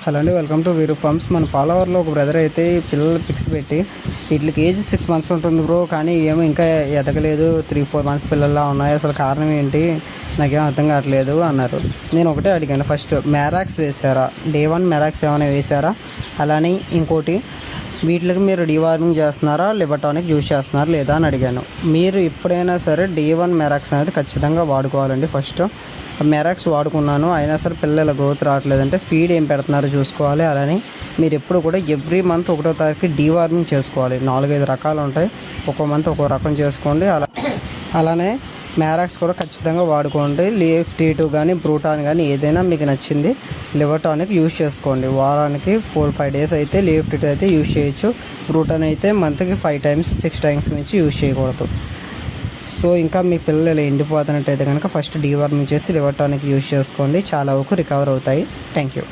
Hello అండి, welcome to వీరు forms. మన ఫాలోవర్లో ఒక బ్రదర్ అయితే పిల్లలు పిక్స్ పెట్టి వీటికి ఏజ్ 6 months ఉంటుంది బ్రో, కానీ ఏమో ఇంకా ఎదగలేదు, 3-4 months పిల్లల్లా ఉన్నాయి, అసలు కారణం ఏంటి నాకేం అర్థం కావట్లేదు అన్నారు. నేను ఒకటే అడిగాను, ఫస్ట్ మ్యారాక్స్ వేసారా, డే 1 మ్యారాక్స్ ఏమైనా వేసారా, అలానే ఇంకోటి వీటికి మీరు డీవార్మింగ్ చేస్తున్నారా, లిబర్టానిక్ యూజ్ చేస్తున్నారా లేదా అని అడిగాను. మీరు ఎప్పుడైనా సరే డే 1 మ్యారాక్స్ అనేది ఖచ్చితంగా వాడుకోవాలండి. ఫస్ట్ మ్యారాక్స్ వాడుకున్నాను, అయినా సరే పిల్లల గ్రోత్ రావట్లేదంటే ఫీడ్ ఏం పెడుతున్నారో చూసుకోవాలి. అలానే మీరు ఎప్పుడు కూడా ఎవ్రీ మంత్ 1వ తారీఖు డీవార్మింగ్ చేసుకోవాలి. 4-5 రకాలు ఉంటాయి, ఒక్కో మంత్ ఒక్కో రకం చేసుకోండి. అలానే మ్యారాక్స్ కూడా ఖచ్చితంగా వాడుకోండి. లీఫ్ T2 కానీ బ్రూటాన్ కానీ ఏదైనా మీకు నచ్చింది. లిబర్టానిక్ యూజ్ చేసుకోండి. వారానికి 4-5 days అయితే లీఫ్ T2 అయితే యూజ్ చేయొచ్చు. బ్రూటాన్ అయితే మంత్కి 5 times 6 times మించి యూజ్ చేయకూడదు. సో ఇంకా మీ పిల్లలు ఇలా ఎండిపోతున్నట్టయితే కనుక ఫస్ట్ డీవార్మింగ్ చేసి లిబర్టానిక్ యూజ్ చేసుకోండి, చాలా వరకు రికవర్ అవుతాయి. Thank you.